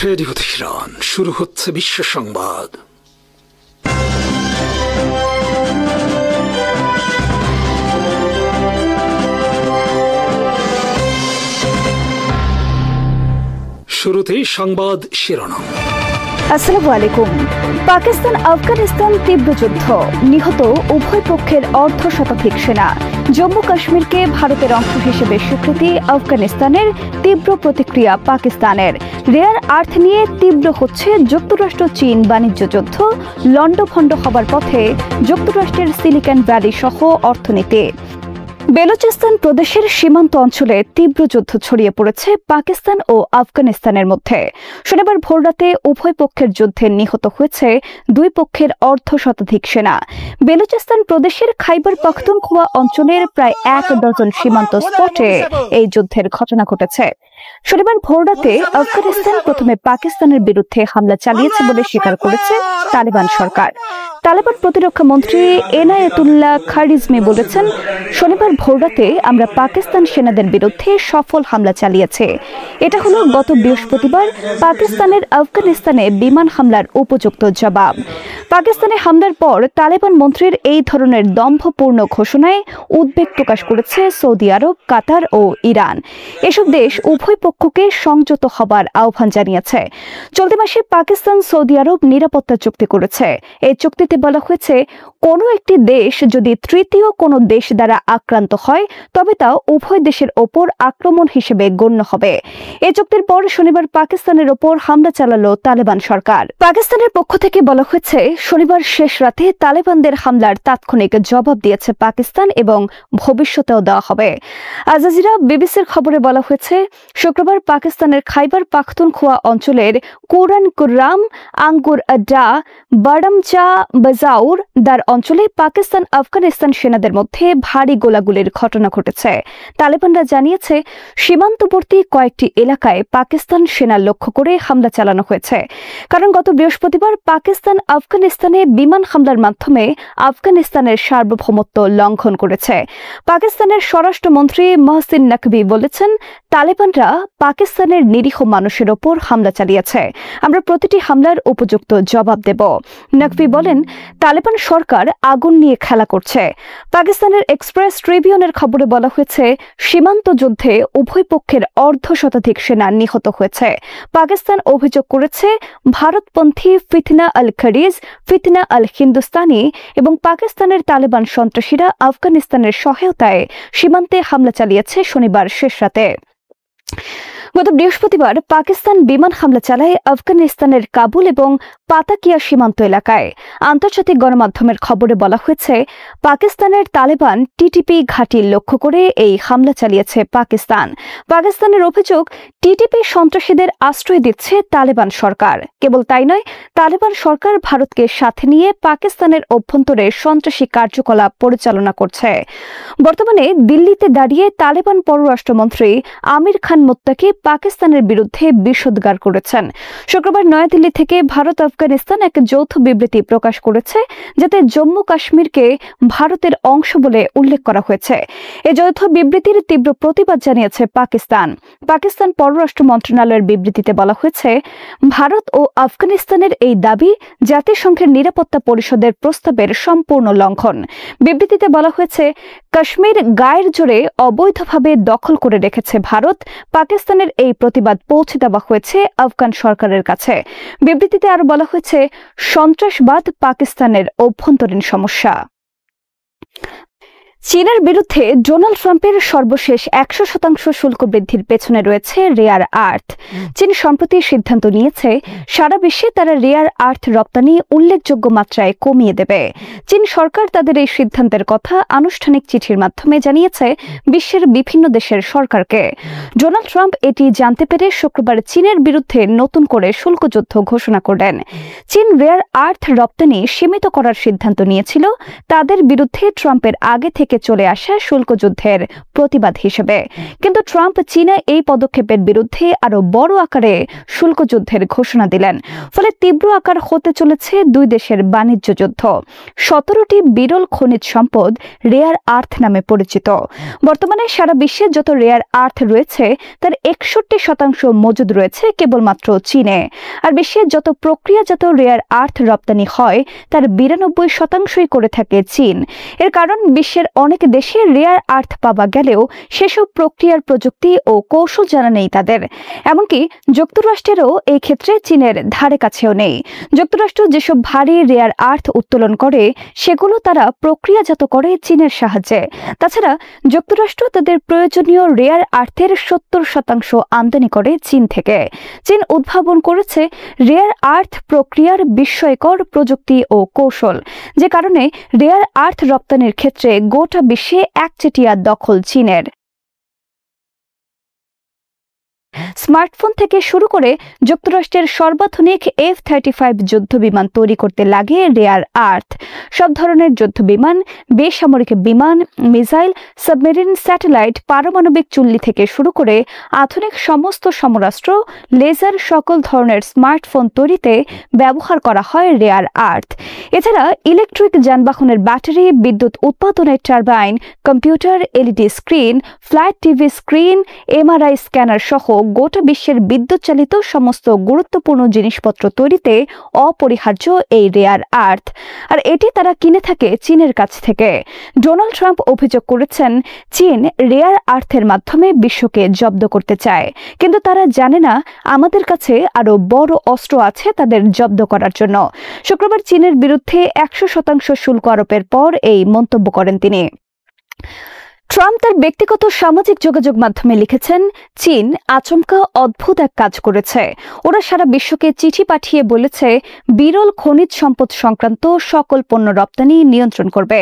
Radio Tehran, শুরু হচ্ছে বিশ্ব সংবাদ। শুরুতেই সংবাদ শিরোনাম। আসসালামু আলাইকুম। পাকিস্তান আফগানিস্তান তীব্র যুদ্ধ, নিহত উভয় পক্ষের অর্ধশতাধিক সেনা। জম্মু কাশ্মীরকে ভারতের অংশ হিসেবে স্বীকৃতি আফগানিস্তানের, তীব্র প্রতিক্রিয়া পাকিস্তানের। রেয়ার আর্থ নিয়ে তীব্র হচ্ছে যুক্তরাষ্ট্র চীন বাণিজ্য যুদ্ধ, লন্ডভন্ড হবার পথে যুক্তরাষ্ট্রের সিলিকন ভ্যালি সহ অর্থনীতি। বেলুচিস্তান প্রদেশের সীমান্ত অঞ্চলে তীব্র যুদ্ধ ছড়িয়ে পড়েছে পাকিস্তান ও আফগানিস্তানের মধ্যে। শনিবার ভোররাতে উভয় পক্ষের যুদ্ধে নিহত হয়েছে দুই পক্ষের অর্ধশতাধিক সেনা। বেলুচিস্তান প্রদেশের খাইবার পাখতুনখোয়া অঞ্চলের প্রায় 1 ডজন সীমান্ত স্পটে এই যুদ্ধের ঘটনা ঘটেছে। শনিবার ভোররাতে আফগানিস্তান প্রথমে পাকিস্তানের বিরুদ্ধে হামলা চালিয়েছে বলে স্বীকার করেছে তালেবান সরকার। তালেবান প্রতিরক্ষা মন্ত্রী এনায়েতুল্লাহ খারিজমি বলেছেন, শনিবার ভোররাতে আমরা পাকিস্তান সেনাদের বিরুদ্ধে সফল হামলা চালিয়েছি। এটা হলো গত বৃহস্পতিবার পাকিস্তানের আফগানিস্তানে বিমান হামলার উপযুক্ত জবাব। পাকিস্তানে হামলার পর তালেবান মন্ত্রীর এই ধরনের দম্ভপূর্ণ ঘোষণায় উদ্বেগ প্রকাশ করেছে সৌদি আরব, কাতার ও ইরান। এসব দেশ উভয় পক্ষকে সংযত হবার আহ্বান জানিয়েছে। চলতি মাসে পাকিস্তান সৌদি আরব নিরাপত্তা চুক্তি করেছে। এই চুক্তিতে বলা হয়েছে, কোনো একটি দেশ যদি তৃতীয় কোনো দেশ দ্বারা আক্রান্ত হয় তবে তা উভয় দেশের ওপর আক্রমণ হিসেবে গণ্য হবে। এই চুক্তির পর শনিবার পাকিস্তানের ওপর হামলা চালালো তালেবান সরকার। পাকিস্তানের পক্ষ থেকে বলা হয়েছে, শনিবার শেষ রাতে তালেবানদের হামলার তাৎক্ষণিক জবাব দিয়েছে পাকিস্তান এবং ভবিষ্যতেও দেওয়া হবে। আল জাজিরা বিবিসির খবরে বলা হয়েছে, শুক্রবার পাকিস্তানের খাইবার পাখতুনখোয়া অঞ্চলের কুরান কুররাম, আঙ্গুর আড্ডা, বাডামচা বাজাউর দার অঞ্চলে পাকিস্তান আফগানিস্তান সেনাদের মধ্যে ভারী গোলাগুলির ঘটনা ঘটেছে। তালেবানরা জানিয়েছে, সীমান্তবর্তী কয়েকটি এলাকায় পাকিস্তান সেনা লক্ষ্য করে হামলা চালানো হয়েছে। কারণ গত বৃহস্পতিবার পাকিস্তান আফগানিস্তানে বিমান হামলার মাধ্যমে আফগানিস্তানের সার্বভৌমত্ব লঙ্ঘন করেছে। পাকিস্তানের স্বরাষ্ট্রমন্ত্রী মহসিন নকভি বলেছেন, তালেবানরা পাকিস্তানের নিরীহ মানুষের ওপর হামলা চালিয়েছে। আমরা প্রতিটি হামলার উপযুক্ত জবাব দেব। নকভি বলেন, তালেবান সরকার আগুন নিয়ে খেলা করছে। পাকিস্তানের এক্সপ্রেস ট্রিবিউনের খবরে বলা হয়েছে, সীমান্ত যুদ্ধে উভয় পক্ষের অর্ধশতাধিক সেনা নিহত হয়েছে। পাকিস্তান অভিযোগ করেছে, ভারতপন্থী ফিতনা আল খারিজ, ফিতনা আল হিন্দুস্তানি এবং পাকিস্তানের তালেবান সন্ত্রাসীরা আফগানিস্তানের সহায়তায় সীমান্তে হামলা চালিয়েছে শনিবার শেষ রাতে। গত বৃহস্পতিবার পাকিস্তান বিমান হামলা চালায় আফগানিস্তানের কাবুল এবং পাতাকিয়া সীমান্ত এলাকায়। আন্তর্জাতিক গণমাধ্যমের খবরে বলা হয়েছে, পাকিস্তানের তালেবান টিটিপি ঘাঁটি লক্ষ্য করে এই হামলা চালিয়েছে পাকিস্তান। পাকিস্তানের অভিযোগ, টিটিপি সন্ত্রাসীদের আশ্রয় দিচ্ছে তালেবান সরকার। কেবল তাই নয়, তালেবান সরকার ভারতকে সাথে নিয়ে পাকিস্তানের অভ্যন্তরে সন্ত্রাসী কার্যকলাপ পরিচালনা করছে। বর্তমানে দিল্লিতে দাঁড়িয়ে তালেবান পররাষ্ট্রমন্ত্রী আমির খান মুত্তাকি পাকিস্তানের বিরুদ্ধে বিষোদ্গার করেছেন। শুক্রবার নয়াদিল্লি থেকে ভারত আফগানিস্তান এক যৌথ বিবৃতি প্রকাশ করেছে, যাতে জম্মু কাশ্মীরকে ভারতের অংশ বলে উল্লেখ করা হয়েছে। এই যৌথ বিবৃতির তীব্র প্রতিবাদ জানিয়েছে পাকিস্তান। পাকিস্তান পররাষ্ট্র মন্ত্রণালয়ের বিবৃতিতে বলা হয়েছে, ভারত ও আফগানিস্তানের এই দাবি জাতিসংঘের নিরাপত্তা পরিষদের প্রস্তাবের সম্পূর্ণ লঙ্ঘন। বিবৃতিতে বলা হয়েছে, কাশ্মীর গায়ের জোরে অবৈধভাবে দখল করে রেখেছে ভারত। পাকিস্তানের এই প্রতিবাদ পৌঁছে দেওয়া হয়েছে আফগান সরকারের কাছে। বিবৃতিতে আরো বলা হয়েছে, সন্ত্রাসবাদ পাকিস্তানের অভ্যন্তরীণ সমস্যা। চীনের বিরুদ্ধে ডোনাল্ড ট্রাম্পের সর্বশেষ 100% শুল্ক বৃদ্ধির পেছনে রয়েছে রেয়ার আর্থ। চীন সম্প্রতি সিদ্ধান্ত নিয়েছে, সারা বিশ্বে তারা রেয়ার আর্থ রপ্তানি উল্লেখযোগ্য মাত্রায় কমিয়ে দেবে। চীন সরকার তাদের এই সিদ্ধান্তের কথা আনুষ্ঠানিক চিঠির মাধ্যমে জানিয়েছে বিশ্বের বিভিন্ন দেশের সরকারকে। ডোনাল্ড ট্রাম্প এটি জানতে পেরে শুক্রবার চীনের বিরুদ্ধে নতুন করে শুল্ক যুদ্ধ ঘোষণা করেন। চীন রেয়ার আর্থ রপ্তানি সীমিত করার সিদ্ধান্ত নিয়েছিল। তাদের বিরুদ্ধে ট্রাম্পের আগে থেকে থেকে চলে আসা শুল্ক যুদ্ধের প্রতিবাদ হিসেবে। কিন্তু ট্রাম্প চীনা এই পদক্ষেপের বিরুদ্ধে আরো বড় আকারে শুল্ক যুদ্ধের ঘোষণা দিলেন। ফলে তীব্র আকার হতে চলেছে দুই দেশের বাণিজ্য যুদ্ধ। 17টি বিরল খনিজ সম্পদ রেয়ার আর্থ নামে পরিচিত। বর্তমানে সারা বিশ্বে যত রেয়ার আর্থ রয়েছে তার 61% মজুদ রয়েছে কেবলমাত্র চীনে। আর বিশ্বে যত প্রক্রিয়াজাত রেয়ার আর্থ রপ্তানি হয় তার 92%ই করে থাকে চীন। এর কারণ বিশ্বের অনেক দেশে রেয়ার আর্থ পাওয়া গেলেও সেসব প্রক্রিয়ার প্রযুক্তি ও কৌশল জানা নেই তাদের। এমনকি যুক্তরাষ্ট্রেরও এই ক্ষেত্রে চীনের ধারে কাছেও নেই। যুক্তরাষ্ট্র যেসব ভারী রেয়ার আর্থ উত্তোলন করে সেগুলো তারা প্রক্রিয়াজাত করে চীনের সাহায্যে। তাছাড়া যুক্তরাষ্ট্র তাদের প্রয়োজনীয় রেয়ার আর্থের 70% আমদানি করে চীন থেকে। চীন উদ্ভাবন করেছে রেয়ার আর্থ প্রক্রিয়ার বিস্ময়কর প্রযুক্তি ও কৌশল, যে কারণে রেয়ার আর্থ রপ্তানির ক্ষেত্রে গোটা বিশ্বে একচেটিয়া দখল চীনের। স্মার্টফোন থেকে শুরু করে যুক্তরাষ্ট্রের সর্বাধুনিক F-35 যুদ্ধ বিমান তৈরি করতে লাগে রেয়ার আর্থ। সব ধরনের যুদ্ধ বিমান, বেসামরিক বিমান, মিসাইল, সাবমেরিন, স্যাটেলাইট, পারমাণবিক চুল্লি থেকে শুরু করে আধুনিক সমস্ত সমরাস্ত্র, লেজার, সকল ধরনের স্মার্টফোন তৈরিতে ব্যবহার করা হয় রেয়ার আর্থ। এছাড়া ইলেকট্রিক যানবাহনের ব্যাটারি, বিদ্যুৎ উৎপাদনের turbine, computer, LED screen, flat TV screen, MRI scanner সহ গোটা বিশ্বের বিদ্যুৎ চালিত সমস্ত গুরুত্বপূর্ণ জিনিসপত্র তৈরিতে অপরিহার্য এই রেয়ার আর্থ। আর এটি তারা কিনে থাকে চীনের কাছ থেকে। ডোনাল্ড ট্রাম্প অভিযোগ করেছেন চীন রেয়ার আর্থের মাধ্যমে বিশ্বকে জব্দ করতে চায়, কিন্তু তারা জানে না আমাদের কাছে আরো বড় অস্ত্র আছে তাদের জব্দ করার জন্য। শুক্রবার চীনের বিরুদ্ধে 100% শুল্ক আরোপের পর এই মন্তব্য করেন তিনি। ট্রাম্প তার ব্যক্তিগত সামাজিক যোগাযোগ মাধ্যমে লিখেছেন, চীন আচমকা অদ্ভুত এক কাজ করেছে। ওরা সারা বিশ্বকে চিঠি পাঠিয়ে বলেছে বিরল খনিজ সম্পদ সংক্রান্ত সকল পণ্য রপ্তানি নিয়ন্ত্রণ করবে।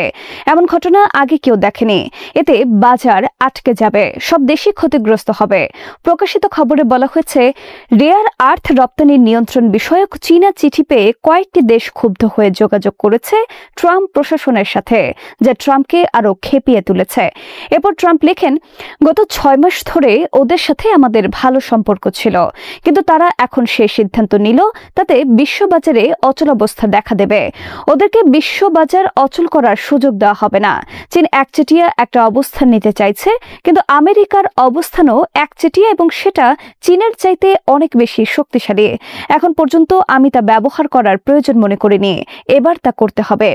এমন ঘটনা আগে কেউ দেখেনি। এতে বাজার আটকে যাবে, সব দেশই ক্ষতিগ্রস্ত হবে। প্রকাশিত খবরে বলা হয়েছে, রেয়ার আর্থ রপ্তানি নিয়ন্ত্রণ বিষয়ক চীনা চিঠি পেয়ে কয়েকটি দেশ ক্ষুব্ধ হয়ে যোগাযোগ করেছে ট্রাম্প প্রশাসনের সাথে, যা ট্রাম্পকে আরো খেপিয়ে তুলেছে। এরপর ট্রাম্প লেখেন, গত 6 মাস ধরে ওদের সাথে আমাদের ভালো সম্পর্ক ছিল, কিন্তু তারা এখন সেই সিদ্ধান্ত নিল তাতে বিশ্ববাজারে অচলাবস্থা দেখা দেবে। ওদেরকে বিশ্ববাজার অচল করার সুযোগ দেওয়া হবে না। চীন একচেটিয়া একটা অবস্থান নিতে চাইছে, কিন্তু আমেরিকার অবস্থানও একচেটিয়া এবং সেটা চীনের চাইতে অনেক বেশি শক্তিশালী। এখন পর্যন্ত আমি তা ব্যবহার করার প্রয়োজন মনে করিনি, এবার তা করতে হবে।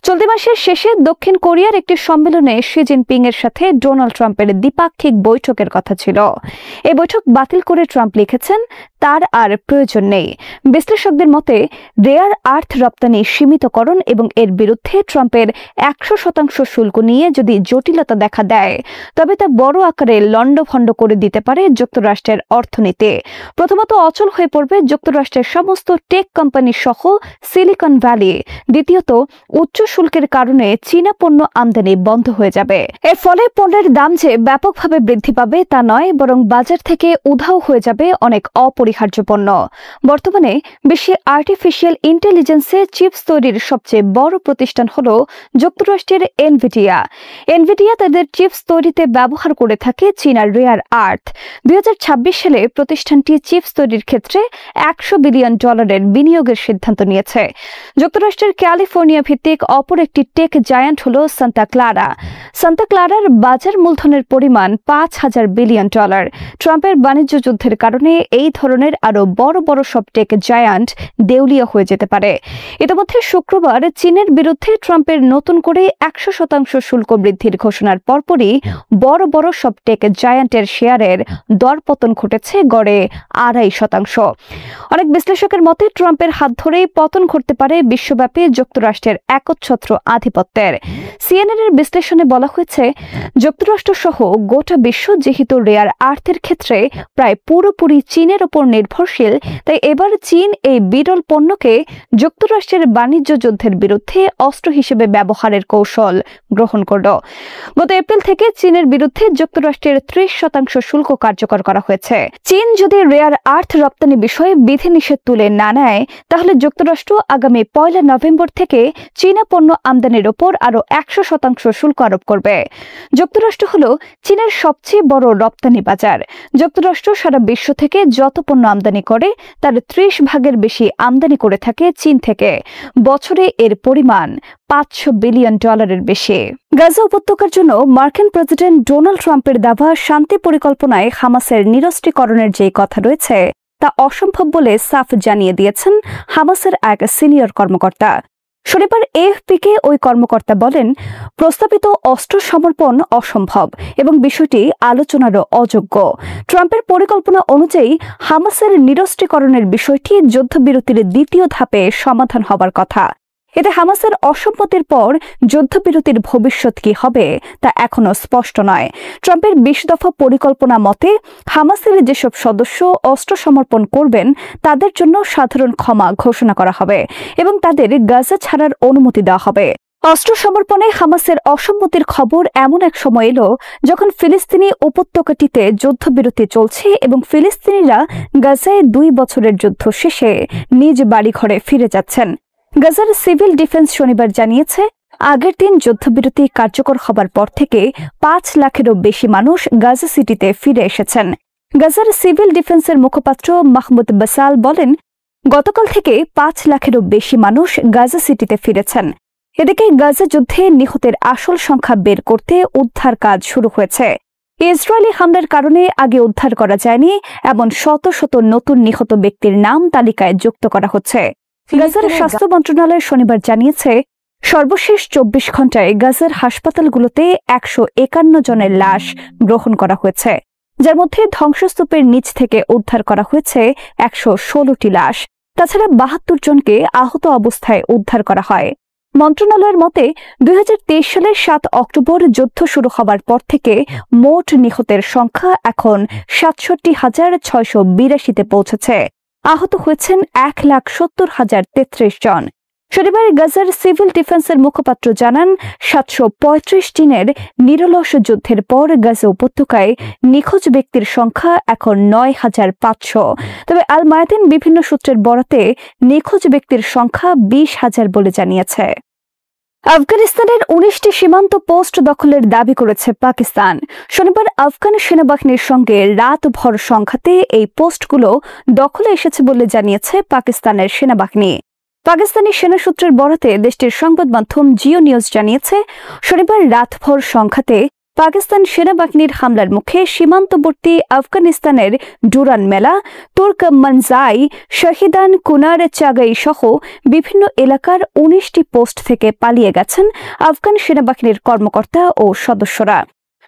চলতি মাসের শেষে দক্ষিণ কোরিয়ার একটি সম্মেলনে শি জিনপিং এর সাথে ডোনাল্ড ট্রাম্পের দ্বিপাক্ষিক বৈঠকের কথা ছিল। এই বৈঠক বাতিল করে ট্রাম্প লিখেছেন তার আর প্রয়োজন নেই। বিশ্লেষকদের মতে রেয়ার আর্থ রপ্তানি সীমিতকরণ এবং এর বিরুদ্ধে ট্রাম্পের 100% শুল্ক নিয়ে যদি জটিলতা দেখা দেয় তবে তা বড় আকারে লণ্ডভণ্ড করে দিতে পারে যুক্তরাষ্ট্রের অর্থনীতি। প্রথমত অচল হয়ে পড়বে যুক্তরাষ্ট্রের সমস্ত টেক কোম্পানি সহ সিলিকন ভ্যালি। দ্বিতীয়ত উচ্চ শুল্কের কারণে চীনা পণ্য আমদানি বন্ধ হয়ে যাবে। এর ফলে পণ্যের দাম যে ব্যাপকভাবে বৃদ্ধি পাবে তা নয়, বরং বাজার থেকে উধাও হয়ে যাবে অনেক অপরিহার্য পণ্য। বর্তমানে বিশ্বে আর্টিফিশিয়াল ইন্টেলিজেন্সে চিপস তৈরির সবচেয়ে বড় প্রতিষ্ঠান হল যুক্তরাষ্ট্রের এনভিডিয়া। এনভিডিয়া তাদের চিপস তৈরিতে ব্যবহার করে থাকে চীনার রেয়ার আর্থ। 2026 সালে প্রতিষ্ঠানটি চিপস তৈরির ক্ষেত্রে $100 বিলিয়ন বিনিয়োগের সিদ্ধান্ত নিয়েছে। যুক্তরাষ্ট্রের ক্যালিফোর্নিয়া ভিত্তিক অপর একটি টেক জায়ান্ট হল সান্তা ক্লারা। সান্তা ক্লারার বাজার মূলধনের পরিমাণ $5000 বিলিয়ন। ট্রাম্পের বাণিজ্য যুদ্ধের কারণে এই ধরনের আরো বড় বড় সব টেক জায়ান্ট দেউলিয়া হয়ে যেতে পারে। ইতিমধ্যে শুক্রবার চীনের বিরুদ্ধে ট্রাম্পের নতুন করে 100% শুল্ক বৃদ্ধির ঘোষণার পরপরই বড় বড় সব টেক জায়ান্টের শেয়ারের দরপতন ঘটেছে গড়ে 2.5%। অনেক বিশ্লেষকের মতে ট্রাম্পের হাত ধরেই পতন ঘটতে পারে বিশ্বব্যাপী যুক্তরাষ্ট্রের একচ্ছত্র আধিপত্যের। সিএনএন এর বিশ্লেষণে বলা হয়েছে, যুক্তরাষ্ট্র সহ গোটা বিশ্ব যেহেতু রেয়ার আর্থের ক্ষেত্রে প্রায় পুরোপুরি চীনের উপর নির্ভরশীল, তাই এবার চীন এই বিরল পণ্যকে যুক্তরাষ্ট্রের বাণিজ্য যুদ্ধের বিরুদ্ধে অস্ত্র হিসেবে ব্যবহারের কৌশল গ্রহণ করল। গত এপ্রিল থেকে চীনের বিরুদ্ধে যুক্তরাষ্ট্রের 30% শুল্ক কার্যকর করা হয়েছে। চীন যদি রেয়ার আর্থ রপ্তানি বিষয়ে বিধিনিষেধ তুলে না নেয় তাহলে যুক্তরাষ্ট্র আগামী 1 নভেম্বর থেকে চীন চীনা পণ্য আমদানির ওপর আরও 100% শুল্ক আরোপ করবে। যুক্তরাষ্ট্র হল চীনের সবচেয়ে বড় রপ্তানি বাজার। যুক্তরাষ্ট্র সারা বিশ্ব থেকে যত পণ্য আমদানি করে তার 30% বেশি আমদানি করে থাকে চীন থেকে। বছরে এর পরিমাণ $500 বিলিয়ন বেশি। গাজা উপত্যকার জন্য মার্কিন প্রেসিডেন্ট ডোনাল্ড ট্রাম্পের দেওয়া শান্তি পরিকল্পনায় হামাসের নিরস্ত্রীকরণের যে কথা রয়েছে তা অসম্ভব বলে সাফ জানিয়ে দিয়েছেন হামাসের এক সিনিয়র কর্মকর্তা। শনিবার এএফপিকে ওই কর্মকর্তা বলেন, প্রস্তাবিত অস্ত্র সমর্পণ অসম্ভব এবং বিষয়টি আলোচনারও অযোগ্য। ট্রাম্পের পরিকল্পনা অনুযায়ী হামাসের নিরস্ত্রীকরণের বিষয়টি যুদ্ধবিরতির দ্বিতীয় ধাপে সমাধান হবার কথা। এতে হামাসের অসম্মতির পর যুদ্ধবিরতির ভবিষ্যৎ কি হবে তা এখনো স্পষ্ট নয়। ট্রাম্পের 20 দফা পরিকল্পনা মতে হামাসের যেসব সদস্য অস্ত্র সমর্পণ করবেন তাদের জন্য সাধারণ ক্ষমা ঘোষণা করা হবে এবং তাদের গাজা ছাড়ার অনুমতি দেওয়া হবে। অস্ত্র সমর্পণে হামাসের অসম্মতির খবর এমন এক সময় এলো যখন ফিলিস্তিনি উপত্যকাটিতে যুদ্ধবিরতি চলছে এবং ফিলিস্তিনিরা গাজায় 2 বছরের যুদ্ধ শেষে নিজ বাড়িঘরে ফিরে যাচ্ছেন। গাজার সিভিল ডিফেন্স শনিবার জানিয়েছে, আগের দিন যুদ্ধবিরতি কার্যকর হবার পর থেকে 5 লাখেরও বেশি মানুষ গাজা সিটিতে ফিরে এসেছেন। গাজার সিভিল ডিফেন্সের মুখপাত্র মাহমুদ বাসাল বলেন, গতকাল থেকে 5 লাখেরও বেশি মানুষ গাজা সিটিতে ফিরেছেন। এদিকে গাজা যুদ্ধে নিহতের আসল সংখ্যা বের করতে উদ্ধার কাজ শুরু হয়েছে। ইসরায়েলি হামলার কারণে আগে উদ্ধার করা যায়নি এমন শত শত নতুন নিহত ব্যক্তির নাম তালিকায় যুক্ত করা হচ্ছে। গাজার স্বাস্থ্য মন্ত্রণালয় শনিবার জানিয়েছে, সর্বশেষ 24 ঘণ্টায় গাজার হাসপাতালগুলোতে 151 জনের লাশ গ্রহণ করা হয়েছে, যার মধ্যে ধ্বংসস্তূপের নিচ থেকে উদ্ধার করা হয়েছে 116টি লাশ। তাছাড়া 72 জনকে আহত অবস্থায় উদ্ধার করা হয়। মন্ত্রণালয়ের মতে 2023 সালের 7 অক্টোবর যুদ্ধ শুরু হবার পর থেকে মোট নিহতের সংখ্যা এখন 67,682-তে পৌঁছেছে। আহত হয়েছেন 1,70,033 জন। শনিবার গাজার সিভিল ডিফেন্সের মুখপাত্র জানান, 735 দিনের নিরলস যুদ্ধের পর গাজা উপত্যকায় নিখোঁজ ব্যক্তির সংখ্যা এখন 9,500। তবে আল মায়াদিন বিভিন্ন সূত্রের বরাতে নিখোঁজ ব্যক্তির সংখ্যা 20,000 বলে জানিয়েছে। আফগানিস্তানের 19টি সীমান্ত পোস্ট দখলের দাবি করেছে পাকিস্তান। শনিবার আফগান সেনাবাহিনীর সঙ্গে রাতভর সংঘাতে এই পোস্টগুলো দখলে এসেছে বলে জানিয়েছে পাকিস্তানের সেনাবাহিনী। পাকিস্তানি সেনা সূত্রের বরাতে দেশটির সংবাদ মাধ্যম জিও নিউজ জানিয়েছে, শনিবার রাতভর সংঘাতে পাকিস্তান সেনাবাহিনীর হামলার মুখে সীমান্তবর্তী আফগানিস্তানের ডুরান মেলা, তুর্ক মনজাই, শহীদান কুনার চাগাই সহ বিভিন্ন এলাকার 19টি পোস্ট থেকে পালিয়ে গেছেন আফগান সেনাবাহিনীর কর্মকর্তা ও সদস্যরা।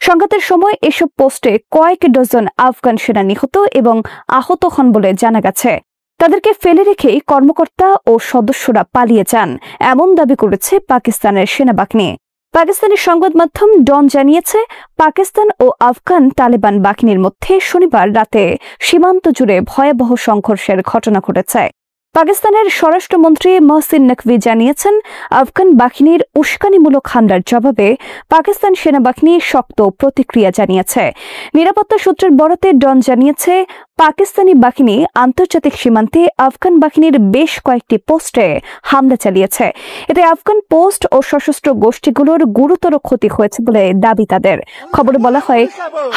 সংঘাতের সময় এসব পোস্টে কয়েক ডজন আফগান সেনা নিহত এবং আহত হন বলে জানা গেছে। তাদেরকে ফেলে রেখেই কর্মকর্তা ও সদস্যরা পালিয়ে যান এমন দাবি করেছে পাকিস্তানের সেনাবাহিনী। পাকিস্তানি সংবাদ মাধ্যম ডন জানিয়েছে, পাকিস্তান ও আফগান তালেবান বাহিনীর মধ্যে শনিবার রাতে সীমান্ত জুড়ে ভয়াবহ সংঘর্ষের ঘটনা ঘটেছে। পাকিস্তানের স্বরাষ্ট্রমন্ত্রী মহসিন নকভি জানিয়েছেন, আফগান বাহিনীর উস্কানিমূলক হামলার জবাবে পাকিস্তান সেনাবাহিনী শক্ত প্রতিক্রিয়া জানিয়েছে। নিরাপত্তা সূত্রের বরাতে ডন জানিয়েছে, পাকিস্তানি বাহিনী আন্তর্জাতিক সীমান্তে আফগান বাহিনীর বেশ কয়েকটি পোস্টে হামলা চালিয়েছে। এতে আফগান পোস্ট ও সশস্ত্র গোষ্ঠীগুলোর গুরুতর ক্ষতি হয়েছে বলে দাবি তাদের। খবরে বলা হয়,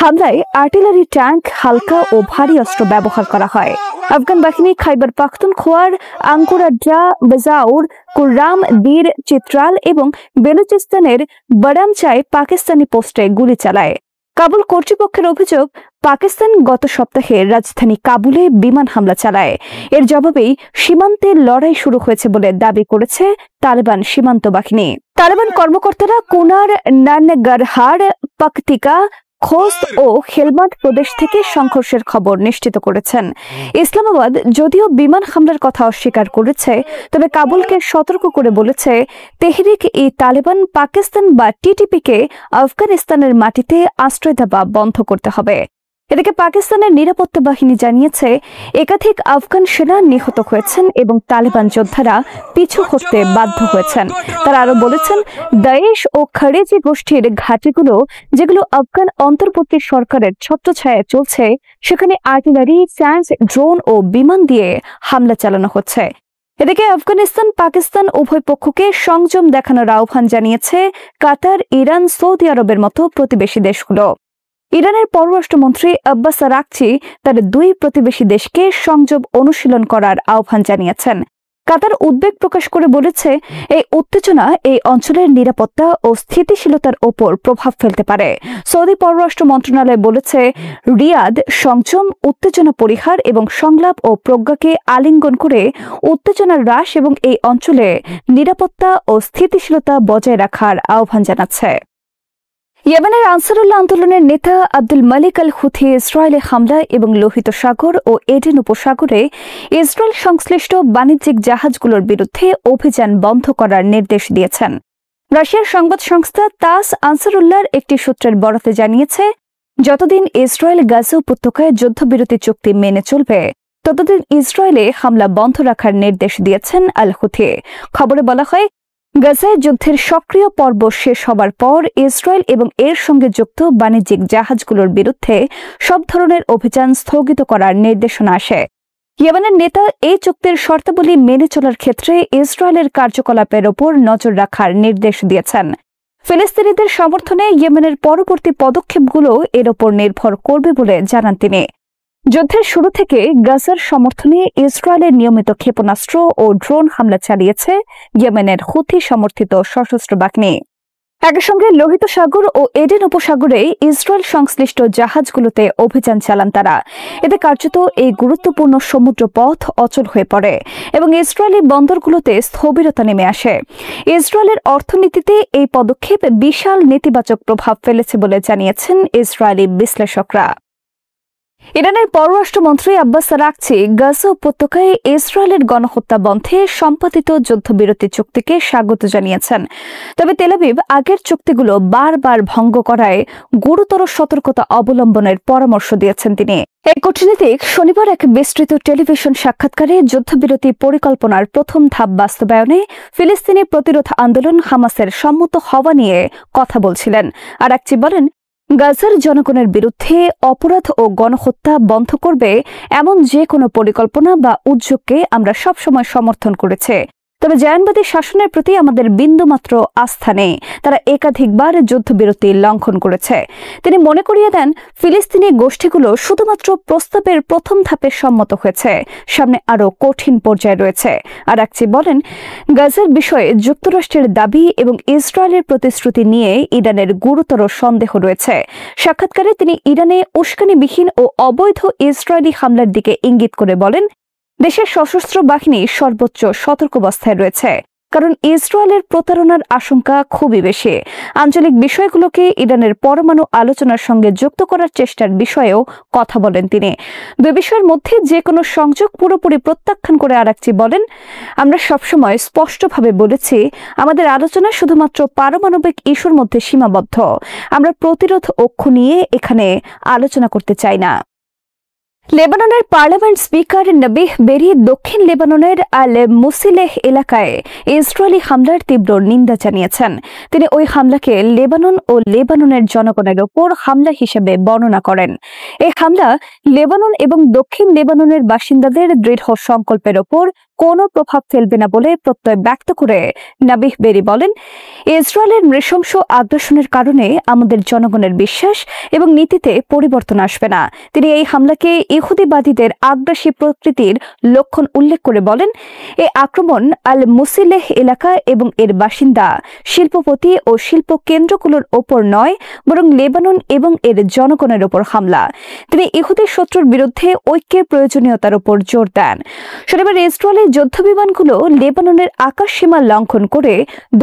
হামলায় আর্টিলারি ট্যাঙ্ক, হালকা ও ভারী অস্ত্র ব্যবহার করা হয়। আফগান বাহিনী খাইবার পাখতুনখোয়ার আঙ্কুরাড্রা, বাজাউর, কুররাম, দীর, চিত্রাল এবং বেলুচিস্তানের বারামচায় পাকিস্তানি পোস্টে গুলি চালায়। কাবুল কর্তৃপক্ষের অভিযোগ, পাকিস্তান গত সপ্তাহে রাজধানী কাবুলে বিমান হামলা চালায়। এর জবাবেই সীমান্তে লড়াই শুরু হয়েছে বলে দাবি করেছে তালেবান সীমান্ত বাহিনী। তালেবান কর্মকর্তারা কুনার, নানগারহার, পাকতিকা, খোস্ত ও হেলমান্ড প্রদেশ থেকে সংঘর্ষের খবর নিশ্চিত করেছেন। ইসলামাবাদ যদিও বিমান হামলার কথা অস্বীকার করেছে, তবে কাবুলকে সতর্ক করে বলেছে, তেহরিক-ই-তালেবান পাকিস্তান বা টিটিপিকে আফগানিস্তানের মাটিতে আশ্রয় দেওয়া বন্ধ করতে হবে। এদিকে পাকিস্তানের নিরাপত্তা বাহিনী জানিয়েছে, একাধিক আফগান সেনা নিহত হয়েছেন এবং তালেবান যোদ্ধারা পিছু হটতে বাধ্য হয়েছেন। তারা আরো বলেছেন, দায়েশ ও খারেজি গোষ্ঠীর ঘাঁটিগুলো, যেগুলো আফগান অন্তর্বর্তী সরকারের ছত্রছায়ায় চলছে, সেখানে আর্টিলারি, ট্যাঙ্ক, ড্রোন ও বিমান দিয়ে হামলা চালানো হচ্ছে। এদিকে আফগানিস্তান পাকিস্তান উভয় পক্ষকে সংযম দেখানোর আহ্বান জানিয়েছে কাতার, ইরান, সৌদি আরবের মতো প্রতিবেশী দেশগুলো। ইরানের পররাষ্ট্রমন্ত্রী আব্বাস আরাকচি তার দুই প্রতিবেশী দেশকে সংযম অনুশীলন করার আহ্বান জানিয়েছেন। কাতার উদ্বেগ প্রকাশ করে বলেছে, এই উত্তেজনা এই অঞ্চলের নিরাপত্তা ও স্থিতিশীলতার ওপর প্রভাব ফেলতে পারে। সৌদি পররাষ্ট্র মন্ত্রণালয় বলেছে, রিয়াদ সংযম, উত্তেজনা পরিহার এবং সংলাপ ও প্রজ্ঞাকে আলিঙ্গন করে উত্তেজনা হ্রাস এবং এই অঞ্চলে নিরাপত্তা ও স্থিতিশীলতা বজায় রাখার আহ্বান জানাচ্ছে। ইয়েমেনের আনসারুল্লাহ আন্দোলনের নেতা আব্দুল মালিক আল হুথি ইসরায়েলে হামলা এবং লোহিত সাগর ও এডেন উপসাগরে ইসরায়েল সংশ্লিষ্ট বাণিজ্যিক জাহাজগুলোর বিরুদ্ধে অভিযান বন্ধ করার নির্দেশ দিয়েছেন। রাশিয়ার সংবাদ সংস্থা তাস আনসারুল্লাহর একটি সূত্রের বরাতে জানিয়েছে, যতদিন ইসরায়েল গাজা উপত্যকায় যুদ্ধবিরতি চুক্তি মেনে চলবে ততদিন ইসরায়েলে হামলা বন্ধ রাখার নির্দেশ দিয়েছেন আল হুথি। খবরে বলা হয়, গাজায় যুদ্ধের সক্রিয় পর্ব শেষ হবার পর ইসরায়েল এবং এর সঙ্গে যুক্ত বাণিজ্যিক জাহাজগুলোর বিরুদ্ধে সব ধরনের অভিযান স্থগিত করার নির্দেশনা আসে। ইয়েমেনের নেতা এই চুক্তির শর্তাবলী মেনে চলার ক্ষেত্রে ইসরায়েলের কার্যকলাপের ওপর নজর রাখার নির্দেশ দিয়েছেন। ফিলিস্তিনিদের সমর্থনে ইয়েমেনের পরবর্তী পদক্ষেপগুলো এর ওপর নির্ভর করবে বলে জানান তিনি। যুদ্ধের শুরু থেকে গাজার সমর্থনে ইসরায়েলের নিয়মিত ক্ষেপণাস্ত্র ও ড্রোন হামলা চালিয়েছে ইয়েমেনের হুথি সমর্থিত সশস্ত্র বাহিনী। একই সঙ্গে লোহিত সাগর ও এডেন উপসাগরে ইসরায়েল সংশ্লিষ্ট জাহাজগুলোতে অভিযান চালান তারা। এতে কার্যত এই গুরুত্বপূর্ণ সমুদ্র পথ অচল হয়ে পড়ে এবং ইসরায়েলি বন্দরগুলোতে স্থবিরতা নেমে আসে। ইসরায়েলের অর্থনীতিতে এই পদক্ষেপ বিশাল নেতিবাচক প্রভাব ফেলেছে বলে জানিয়েছেন ইসরায়েলি বিশ্লেষকরা। ইরানের পররাষ্ট্রমন্ত্রী আব্বাস আরাকচি গাজা উপত্যকায় ইসরায়েলের গণহত্যা বন্ধে সম্পাদিত যুদ্ধবিরতি চুক্তিকে স্বাগত জানিয়েছেন। তবে তেল আবিব আগের চুক্তিগুলো বারবার ভঙ্গ করায় গুরুতর সতর্কতা অবলম্বনের পরামর্শ দিয়েছেন তিনি। এই কূটনীতিক শনিবার এক বিস্তৃত টেলিভিশন সাক্ষাৎকারে যুদ্ধবিরতি পরিকল্পনার প্রথম ধাপ বাস্তবায়নে ফিলিস্তিনি প্রতিরোধ আন্দোলন হামাসের সম্মত হওয়া নিয়ে কথা বলছিলেন। আরাকচি বলেন, গাজার জনগণের বিরুদ্ধে অপরাধ ও গণহত্যা বন্ধ করবে এমন যে কোনো পরিকল্পনা বা উদ্যোগকে আমরা সবসময় সমর্থন করেছি। তবে জায়নবাদী শাসনের প্রতি আমাদের বিন্দুমাত্র আস্থা নেই। তারা একাধিকবার যুদ্ধবিরতি লঙ্ঘন করেছে। তিনি মনে করিয়ে দেন, ফিলিস্তিনি গোষ্ঠীগুলো শুধুমাত্র প্রস্তাবের প্রথম ধাপে সম্মত হয়েছে, সামনে আরও কঠিন পর্যায় রয়েছে। আরাকচি বলেন, গাজার বিষয়ে যুক্তরাষ্ট্রের দাবি এবং ইসরায়েলের প্রতিশ্রুতি নিয়ে ইরানের গুরুতর সন্দেহ রয়েছে। সাক্ষাৎকারে তিনি ইরানে উস্কানিবিহীন ও অবৈধ ইসরায়েলি হামলার দিকে ইঙ্গিত করে বলেন, দেশের সশস্ত্র বাহিনী সর্বোচ্চ সতর্কাবস্থায় রয়েছে, কারণ ইসরায়েলের প্রতারণার আশঙ্কা খুবই বেশি। আঞ্চলিক বিষয়গুলোকে ইরানের পরমাণু আলোচনার সঙ্গে যুক্ত করার চেষ্টার বিষয়েও কথা বলেন তিনি। দুই বিষয়ের মধ্যে যে কোনো সংযোগ পুরোপুরি প্রত্যাখ্যান করে আরাকচি বলেন, আমরা সবসময় স্পষ্টভাবে বলেছি, আমাদের আলোচনা শুধুমাত্র পারমাণবিক ইস্যুর মধ্যে সীমাবদ্ধ। আমরা প্রতিরোধ অক্ষ নিয়ে এখানে আলোচনা করতে চাই না। লেবাননের পার্লামেন্ট স্পিকার নবিহ বেরি দক্ষিণ লেবাননের আল মুসিলেহ এলাকায় ইসরায়েলি হামলার তীব্র নিন্দা জানিয়েছেন। তিনি ওই হামলাকে লেবানন ও লেবাননের জনগণের ওপর হামলা হিসেবে বর্ণনা করেন। এই হামলা লেবানন এবং দক্ষিণ লেবাননের বাসিন্দাদের দৃঢ় সংকল্পের ওপর কোনো প্রভাব ফেলবে না বলে প্রত্যয় ব্যক্ত করে নবিহ বেরি বলেন, ইসরায়েলের নৃশংস আগ্রাসনের কারণে আমাদের জনগণের বিশ্বাস এবং নীতিতে পরিবর্তন আসবে না। তিনি এই হামলাকে ইহুদিবাদীদের আগ্রাসী প্রকৃতির লক্ষণ উল্লেখ করে বলেন, এই আক্রমণ আল মুসিলেহ এলাকা এবং এর বাসিন্দা, শিল্পপতি ও শিল্প কেন্দ্রগুলোর ওপর নয়, বরং লেবানন এবং এর জনগণের ওপর হামলা। তিনি ইহুদি শত্রুর বিরুদ্ধে ঐক্যের প্রয়োজনীয়তার উপর জোর দেন। শনিবার ইসরায়েলের যুদ্ধবিমানগুলো লেবাননের আকাশসীমা লঙ্ঘন করে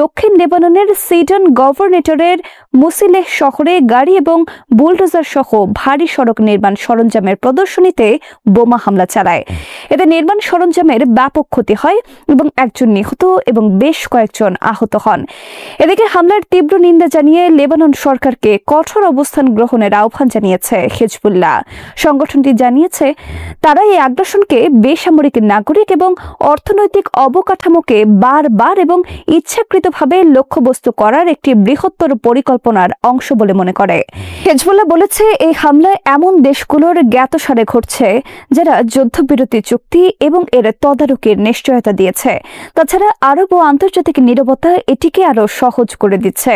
দক্ষিণ লেবাননের সিডন গভর্নরেটরের মুসিলেহ শহরে গাড়ি এবং বুলডোজার সহ ভারী সড়ক নির্মাণ সরঞ্জামের প্রদর্শনীতে বোমা হামলা চালায়। এতে নির্মাণ সরঞ্জামের ব্যাপক ক্ষতি হয় এবং একজন নিহত এবং বেশ কয়েকজন আহত হন। এদিকে হামলার তীব্র নিন্দা জানিয়ে লেবানন সরকারকে কঠোর অবস্থান গ্রহণের আহ্বান জানিয়েছে হিজবুল্লাহ। সংগঠনটি জানিয়েছে, তারা এই আগ্রাসনকে বেসামরিক নাগরিক এবং অর্থনৈতিক অবকাঠামোকে বারবার এবং ইচ্ছাকৃতভাবে লক্ষ্যবস্তু করার একটি বৃহত্তর পরিকল্পনার অংশ বলে মনে করে। হেজবুল্লাহ বলেছে, এই হামলায় এমন দেশগুলোর জ্ঞাতসারে ঘটছে যারা যুদ্ধবিরতি চুক্তি এবং এর তদারকির নিশ্চয়তা দিয়েছে। তাছাড়া আরব ও আন্তর্জাতিক নীরবতা এটিকে আরো সহজ করে দিচ্ছে।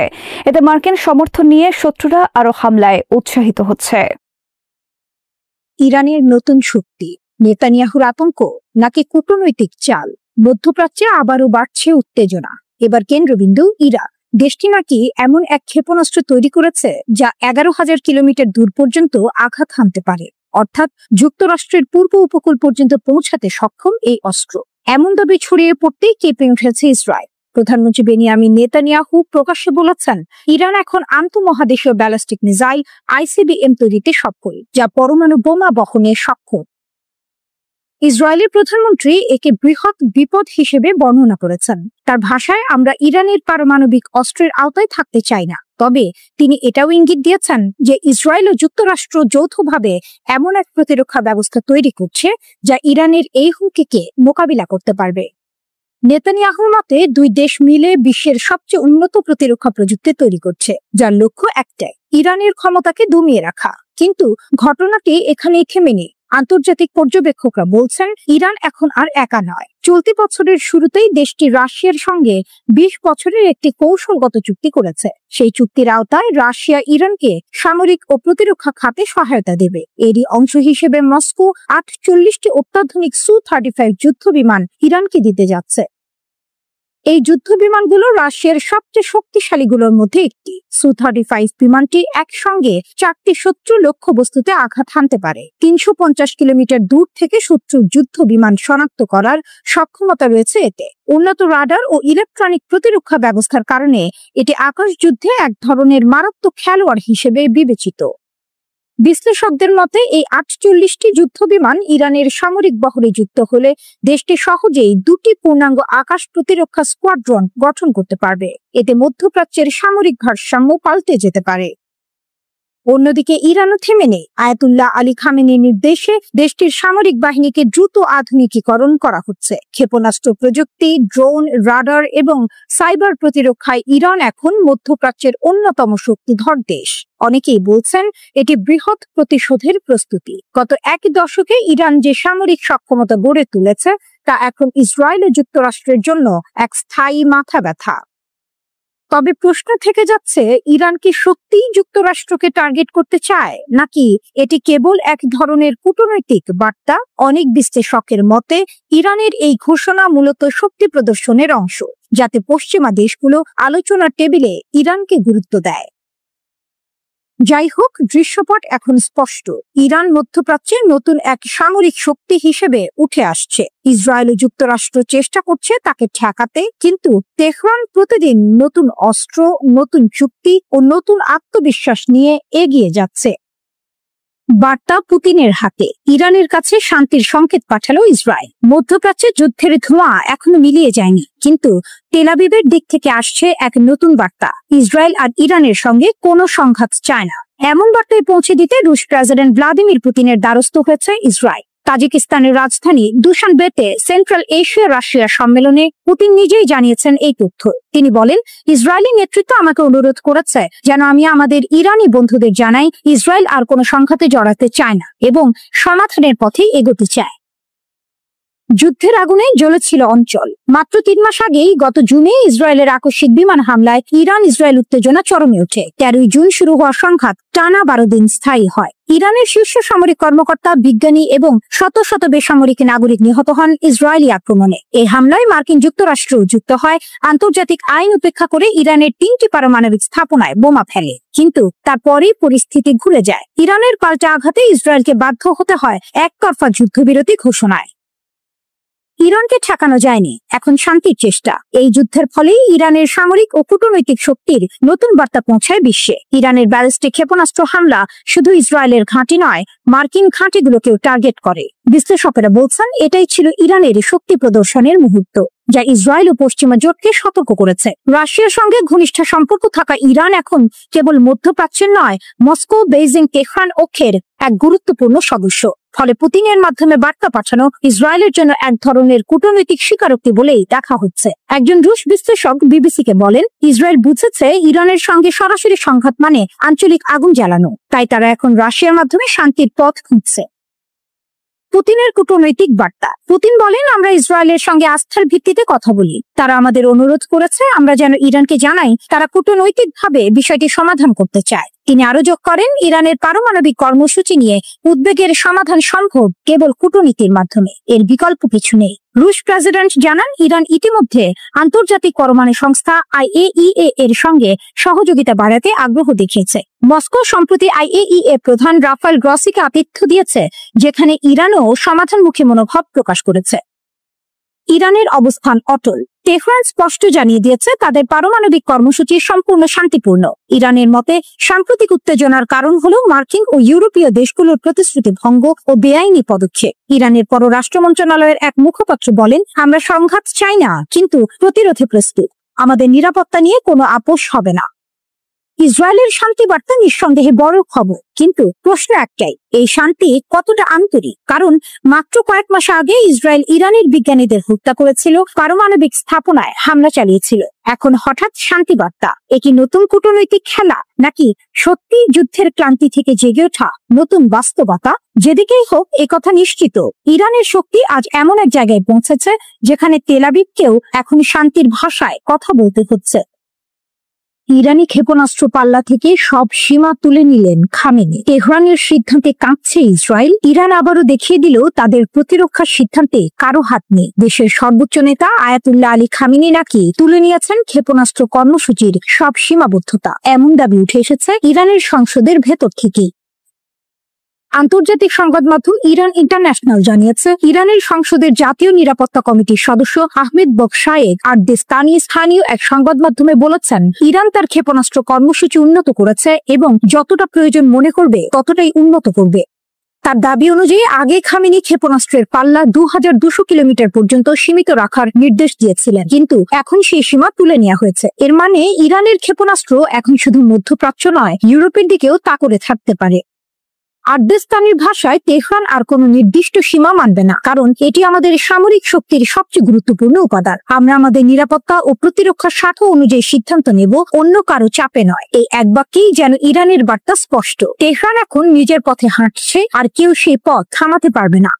এতে মার্কিন সমর্থন নিয়ে শত্রুরা আরো হামলায় উৎসাহিত হচ্ছে। ইরানের নতুন শক্তি, নেতানিয়াহুর আতঙ্ক নাকি কূটনৈতিক চাল? মধ্যপ্রাচ্যে আবারও বাড়ছে উত্তেজনা। এবার কেন্দ্রবিন্দু ইরান। দেশটি নাকি এমন এক ক্ষেপণাস্ত্র তৈরি করেছে যা 11,000 কিলোমিটার দূর পর্যন্ত আঘাত হানতে পারে, অর্থাৎ যুক্তরাষ্ট্রের পূর্ব উপকূল পর্যন্ত পৌঁছাতে সক্ষম এই অস্ত্র। এমন দাবি ছড়িয়ে পড়তেই কেঁপে উঠেছে ইসরায়েল। প্রধানমন্ত্রী বেনিয়ামিন নেতানিয়াহু প্রকাশ্যে বলেছেন, ইরান এখন আন্তঃমহাদেশীয় ব্যালিস্টিক মিসাইল ICBM তৈরিতে সফল, যা পরমাণু বোমা বহনে সক্ষম। ইসরায়েলের প্রধানমন্ত্রী একে বৃহৎ বিপদ হিসেবে বর্ণনা করেছেন। তার ভাষায়, আমরা ইরানের পারমাণবিক অস্ত্রের আওতায় থাকতে চাই না। তবে তিনি এটাও ইঙ্গিত দিয়েছেন যে ইসরায়েল ও যুক্তরাষ্ট্র যৌথভাবে এমন এক প্রতিরক্ষা ব্যবস্থা তৈরি করছে যা ইরানের এই হুমকিকে মোকাবিলা করতে পারবে। নেতানিয়াহুর মতে, দুই দেশ মিলে বিশ্বের সবচেয়ে উন্নত প্রতিরক্ষা প্রযুক্তি তৈরি করছে, যার লক্ষ্য একটাই, ইরানের ক্ষমতাকে দমিয়ে রাখা। কিন্তু ঘটনাটি এখানেই থেমে নেই। আন্তর্জাতিক পর্যবেক্ষকরা বলছেন, ইরান এখন আর একা নয়। চলতি বছরের শুরুতেই দেশটি রাশিয়ার সঙ্গে 20 বছরের একটি কৌশলগত চুক্তি করেছে। সেই চুক্তির আওতায় রাশিয়া ইরানকে সামরিক ও প্রতিরক্ষা খাতে সহায়তা দেবে। এরই অংশ হিসেবে মস্কো 48টি অত্যাধুনিক Su-35 যুদ্ধ বিমান ইরানকে দিতে যাচ্ছে। এই যুদ্ধ বিমানগুলো রাশিয়ার সবচেয়ে শক্তিশালীগুলোর মধ্যে একটি। Su-35 বিমানটি একসঙ্গে 4টি শত্রু লক্ষ্যবস্তুতে আঘাত হানতে পারে। 350 কিলোমিটার দূর থেকে শত্রুর যুদ্ধ বিমান শনাক্ত করার সক্ষমতা রয়েছে এতে। উন্নত রাডার ও ইলেকট্রনিক প্রতিরক্ষা ব্যবস্থার কারণে এটি আকাশ যুদ্ধে এক ধরনের মারাত্মক খেলোয়াড় হিসেবে বিবেচিত। বিশ্লেষকদের মতে, এই 48টি যুদ্ধ বিমান ইরানের সামরিক বহরে যুক্ত হলে দেশটি সহজেই 2টি পূর্ণাঙ্গ আকাশ প্রতিরক্ষা স্কোয়াড্রন গঠন করতে পারবে। এতে মধ্যপ্রাচ্যের সামরিক ভারসাম্য পাল্টে যেতে পারে। অন্যদিকে ইরানও থেমে নেই। আয়াতুল্লাহ আলী খামেনির নির্দেশে দেশটির সামরিক বাহিনীকে দ্রুত আধুনিকীকরণ করা হচ্ছে। ক্ষেপণাস্ত্র প্রযুক্তি, ড্রোন, রাডার এবং সাইবার প্রতিরক্ষায় ইরান এখন মধ্যপ্রাচ্যের অন্যতম শক্তিধর দেশ। অনেকেই বলছেন, এটি বৃহৎ প্রতিশোধের প্রস্তুতি। গত এক দশকে ইরান যে সামরিক সক্ষমতা গড়ে তুলেছে তা এখন ইসরায়েল ও যুক্তরাষ্ট্রের জন্য এক স্থায়ী মাথা ব্যথা। তবে প্রশ্ন থেকে যাচ্ছে, ইরান কি সত্যিই যুক্তরাষ্ট্রকে টার্গেট করতে চায়, নাকি এটি কেবল এক ধরনের কূটনৈতিক বার্তা? অনেক বিশ্লেষকের মতে, ইরানের এই ঘোষণা মূলত শক্তি প্রদর্শনের অংশ, যাতে পশ্চিমা দেশগুলো আলোচনার টেবিলে ইরানকে গুরুত্ব দেয়। যাই হোক, দৃশ্যপট এখন স্পষ্ট। ইরান মধ্যপ্রাচ্যের নতুন এক সামরিক শক্তি হিসেবে উঠে আসছে। ইসরায়েল ও যুক্তরাষ্ট্র চেষ্টা করছে তাকে ঠেকাতে, কিন্তু তেহরান প্রতিদিন নতুন অস্ত্র, নতুন চুক্তি ও নতুন আত্মবিশ্বাস নিয়ে এগিয়ে যাচ্ছে। বার্তা পুতিনের হাতে, ইরানের কাছে শান্তির সংকেত পাঠালো ইসরায়েল। মধ্যপ্রাচ্যে যুদ্ধের ধোঁয়া এখনো মিলিয়ে যায়নি, কিন্তু তেল আবিবের দিক থেকে আসছে এক নতুন বার্তা। ইসরায়েল আর ইরানের সঙ্গে কোনো সংঘাত চায় না। এমন বার্তায় পৌঁছে দিতে রুশ প্রেসিডেন্ট ভ্লাদিমির পুতিনের দ্বারস্থ হয়েছে ইসরায়েল। তাজিকিস্তানের রাজধানী দুশানবেতে সেন্ট্রাল এশিয়া রাশিয়া সম্মেলনে পুতিন নিজেই জানিয়েছেন এই তথ্য। তিনি বলেন, ইসরায়েলি নেতৃত্ব আমাকে অনুরোধ করেছে যেন আমি আমাদের ইরানি বন্ধুদের জানাই, ইসরায়েল আর কোনো সংঘাতে জড়াতে চায় না এবং সমাধানের পথে এগোতে চায়। যুদ্ধের আগুনে জ্বলেছিল অঞ্চল। মাত্র 3 মাস আগেই গত জুনে ইসরায়েলের আকস্মিক বিমান হামলায় ইরান ইসরায়েল উত্তেজনা চরমে ওঠে। 13 জুন শুরু হওয়া সংঘাত টানা 12 দিন স্থায়ী হয়। ইরানের শীর্ষ সামরিক কর্মকর্তা, বিজ্ঞানী এবং শত শত বেসামরিক নাগরিক নিহত হন ইসরায়েলি আক্রমণে। এই হামলায় মার্কিন যুক্তরাষ্ট্র যুক্ত হয়। আন্তর্জাতিক আইন উপেক্ষা করে ইরানের 3টি পারমাণবিক স্থাপনায় বোমা ফেলে, কিন্তু তারপরেই পরিস্থিতি ঘুরে যায়। ইরানের পাল্টা আঘাতে ইসরায়েলকে বাধ্য হতে হয় একতরফা যুদ্ধবিরতি ঘোষণায়। ইরানকে ঠেকানো যায়নি, এখন শান্তির চেষ্টা। এই যুদ্ধের ফলেই ইরানের সামরিক ও কূটনৈতিক শক্তির নতুন বার্তা পৌঁছায় বিশ্বে। ইরানের ব্যালিস্টিক ক্ষেপণাস্ত্র হামলা শুধু ইসরায়েলের ঘাঁটি নয়, মার্কিন ঘাঁটিগুলোকেও টার্গেট করে। বিশ্লেষকেরা বলছেন, এটাই ছিল ইরানের শক্তি প্রদর্শনের মুহূর্ত। যা ইসরায়েল ও পশ্চিমা জোটকে সতর্ক করেছে। রাশিয়ার সঙ্গে ঘনিষ্ঠ সম্পর্ক থাকা ইরান এখন কেবল মধ্যপ্রাচ্যের নয়, মস্কো, বেইজিং, তেহরান অক্ষের এক গুরুত্বপূর্ণ সদস্য। ফলে পুতিনের মাধ্যমে বার্তা পাঠানো ইসরায়েলের জন্য এক ধরনের কূটনৈতিক স্বীকারোক্তি বলেই দেখা হচ্ছে। একজন রুশ বিশ্লেষক বিবিসিকে বলেন, ইসরায়েল বুঝেছে ইরানের সঙ্গে সরাসরি সংঘাত মানে আঞ্চলিক আগুন জ্বালানো, তাই তারা এখন রাশিয়ার মাধ্যমে শান্তির পথ খুঁজছে। পুতিনের কূটনৈতিক বার্তা। পুতিন বলেন, আমরা ইসরায়েলের সঙ্গে আস্থার ভিত্তিতে কথা বলি। তারা আমাদের অনুরোধ করেছে আমরা যেন ইরানকে জানাই তারা কূটনৈতিকভাবে বিষয়টি সমাধান করতে চায়। তিনি আরো যোগ করেন, ইরানের পারমাণবিক কর্মসূচি নিয়ে উদ্বেগের সমাধান সম্ভব কেবল কূটনীতির মাধ্যমে, এর বিকল্প কিছু নেই। রুশ প্রেসিডেন্ট জানান, ইরান ইতিমধ্যে আন্তর্জাতিক পরমাণু সংস্থা IAEA এর সঙ্গে সহযোগিতা বাড়াতে আগ্রহ দেখিয়েছে। মস্কো সম্প্রতি IAEA প্রধান রাফাল গ্রসিকে আতিথ্য দিয়েছে, যেখানে ইরানও সমাধানমুখী মনোভাব প্রকাশ করেছে। ইরানের অবস্থান অটল। তেহরান স্পষ্ট জানিয়ে দিয়েছে তাদের পারমাণবিক কর্মসূচি সম্পূর্ণ শান্তিপূর্ণ। ইরানের মতে সাম্প্রতিক উত্তেজনার কারণ হল মার্কিন ও ইউরোপীয় দেশগুলোর প্রতিশ্রুতি ভঙ্গ ও বেআইনি পদক্ষেপ। ইরানের পররাষ্ট্র মন্ত্রণালয়ের এক মুখপাত্র বলেন, আমরা সংঘাত চাই না, কিন্তু প্রতিরোধে প্রস্তুত। আমাদের নিরাপত্তা নিয়ে কোনো আপোষ হবে না। ইসরায়েলের শান্তি বার্তা নিঃসন্দেহে বড় খবর, কিন্তু প্রশ্ন একটাই, এই শান্তি কতটা আন্তরিক? কারণ মাত্র কয়েক মাস আগে ইসরায়েল ইরানের বিজ্ঞানীদের হত্যা করেছিল, পারমাণবিক স্থাপনায় হামলা চালিয়েছিল। এখন হঠাৎ শান্তি বার্তা। এ কি নতুন কূটনৈতিক খেলা, নাকি সত্যি যুদ্ধের ক্লান্তি থেকে জেগে ওঠা নতুন বাস্তবতা? যেদিকেই হোক, একথা নিশ্চিত, ইরানের শক্তি আজ এমন এক জায়গায় পৌঁছেছে যেখানে তেল আবিবকেও এখন শান্তির ভাষায় কথা বলতে হচ্ছে। ইরানি ক্ষেপণাস্ত্র পাল্লা থেকে সব সীমা তুলে নিলেন খামেনি। তেহরানের সিদ্ধান্তে কাঁপছে ইসরায়েল। ইরান আবারও দেখিয়ে দিল তাদের প্রতিরক্ষার সিদ্ধান্তে কারো হাত নেই। দেশের সর্বোচ্চ নেতা আয়াতুল্লাহ আলী খামেনি নাকি তুলে নিয়েছেন ক্ষেপণাস্ত্র কর্মসূচির সব সীমাবদ্ধতা, এমন দাবি উঠে এসেছে ইরানের সংসদের ভেতর থেকেই। আন্তর্জাতিক সংবাদ মাধ্যম ইরান ইন্টারন্যাশনাল জানিয়েছে, ইরানের সংসদের জাতীয় নিরাপত্তা কমিটির সদস্য আহমেদ বকশায়েক আর স্থানীয় এক সংবাদ মাধ্যমে বলেছেন, ইরান তার ক্ষেপণাস্ত্র কর্মসূচি উন্নত করেছে এবং যতটা প্রয়োজন মনে করবে ততটাই উন্নত করবে। তার দাবি অনুযায়ী আগে খামেনি ক্ষেপণাস্ত্রের পাল্লা 2200 কিলোমিটার পর্যন্ত সীমিত রাখার নির্দেশ দিয়েছিলেন, কিন্তু এখন সেই সীমা তুলে নেওয়া হয়েছে। এর মানে ইরানের ক্ষেপণাস্ত্র এখন শুধু মধ্যপ্রাচ্য নয়, ইউরোপের দিকেও তা করে থাকতে পারে। আরদেস্তানির ভাষায়, তেহরান আর কোনো নির্দিষ্ট সীমা মানবে না, কারণ এটি আমাদের সামরিক শক্তির সবচেয়ে গুরুত্বপূর্ণ উপাদান। আমরা আমাদের নিরাপত্তা ও প্রতিরক্ষার স্বার্থ অনুযায়ী সিদ্ধান্ত নেব, অন্য কারো চাপে নয়। এই এক বাক্যেই যেন ইরানের বার্তা স্পষ্ট। তেহরান এখন নিজের পথে হাঁটছে, আর কেউ সেই পথ থামাতে পারবে না।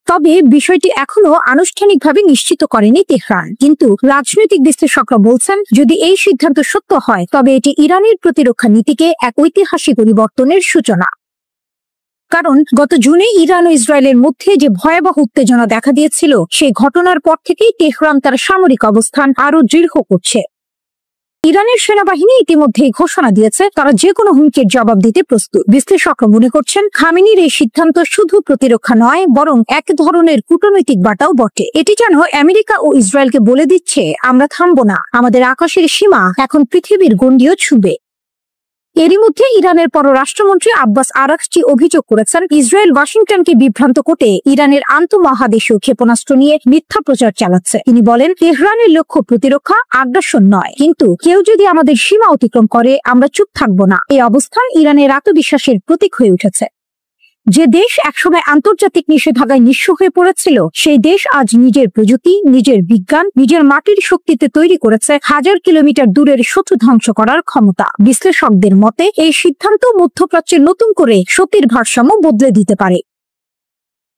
তবে বিষয়টি এখনো আনুষ্ঠানিকভাবে নিশ্চিত করেনি তেহরান, কিন্তু রাজনৈতিক বিশ্লেষকরা বলছেন, যদি এই সিদ্ধান্ত সত্য হয় তবে এটি ইরানের প্রতিরক্ষা নীতিকে এক ঐতিহাসিক পরিবর্তনের সূচনা। কারণ গত জুনে ইরান ও ইসরায়েলের মধ্যে যে ভয়াবহ উত্তেজনা দেখা দিয়েছিল, সেই ঘটনার পর থেকেই তেহরান তার সামরিক অবস্থান আরো দৃঢ় করছে। ইরানের সেনাবাহিনী ইতিমধ্যেই ঘোষণা দিয়েছে তারা যে কোনো হুমকির জবাব দিতে প্রস্তুত। বিশ্লেষকরা মনে করছেন, খামেনির এই সিদ্ধান্ত শুধু প্রতিরক্ষা নয়, বরং এক ধরনের কূটনৈতিক বার্তাও বটে। এটি যেন আমেরিকা ও ইসরায়েলকে বলে দিচ্ছে, আমরা থামবো না, আমাদের আকাশের সীমা এখন পৃথিবীর গণ্ডিও ছুঁবে। এরই মধ্যে ইরানের পররাষ্ট্রমন্ত্রী আব্বাস আরাকচি অভিযোগ করেছেন, ইসরায়েল ওয়াশিংটনকে বিভ্রান্ত করতে ইরানের আন্তঃমহাদেশীয় ক্ষেপণাস্ত্র নিয়ে মিথ্যা প্রচার চালাচ্ছে। তিনি বলেন, তেহরানের লক্ষ্য প্রতিরক্ষা, আগ্রাসন নয়, কিন্তু কেউ যদি আমাদের সীমা অতিক্রম করে আমরা চুপ থাকবো না। এই অবস্থান ইরানের আত্মবিশ্বাসের প্রতীক হয়ে উঠেছে। যে দেশ একসময় আন্তর্জাতিক নিষেধাজ্ঞায় নিঃস্ব হয়ে পড়েছিল, সেই দেশ আজ নিজের প্রযুক্তি, নিজের বিজ্ঞান, নিজের মাটির শক্তিতে তৈরি করেছে হাজার কিলোমিটার দূরের শত্রু ধ্বংস করার ক্ষমতা। বিশ্লেষকদের মতে এই সিদ্ধান্ত মধ্যপ্রাচ্যে নতুন করে শক্তির ভারসাম্য বদলে দিতে পারে।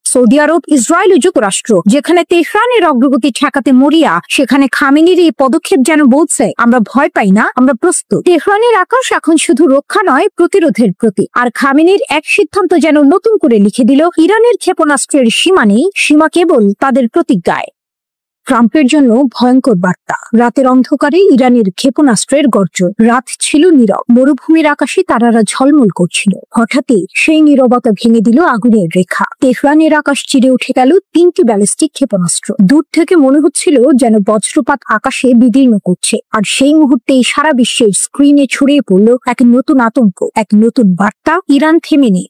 সৌদি আরব, ইসরায়েল ও যুক্তরাষ্ট্র যেখানে তেহরানের অগ্রগতি ঠেকাতে মরিয়া, সেখানে খামেনির এই পদক্ষেপ যেন বলছে, আমরা ভয় পাই না, আমরা প্রস্তুত। তেহরানের আকাশ এখন শুধু রক্ষা নয়, প্রতিরোধের প্রতি। আর খামেনির এক সিদ্ধান্ত যেন নতুন করে লিখে দিল, ইরানের ক্ষেপণাস্ত্রের সীমা নেই, সীমা কেবল তাদের প্রতিজ্ঞায়। ট্রাম্পের জন্য ভয়ঙ্কর বার্তা। রাতের অন্ধকারে ইরানের ক্ষেপণাস্ত্রের গর্জন। রাত ছিল নীরব, মরুভূমির আকাশে তারারা ঝলমল করছিল। হঠাৎই সেই নীরবতা ভেঙে দিল আগুনের রেখা। তেহরানের আকাশ চিরে উঠে গেল 3টি ব্যালিস্টিক ক্ষেপণাস্ত্র। দূর থেকে মনে হচ্ছিল যেন বজ্রপাত আকাশে বিদীর্ণ করছে। আর সেই মুহূর্তেই সারা বিশ্বের স্ক্রিনে ছড়িয়ে পড়ল এক নতুন আতঙ্ক, এক নতুন বার্তা, ইরান থেমে নেই।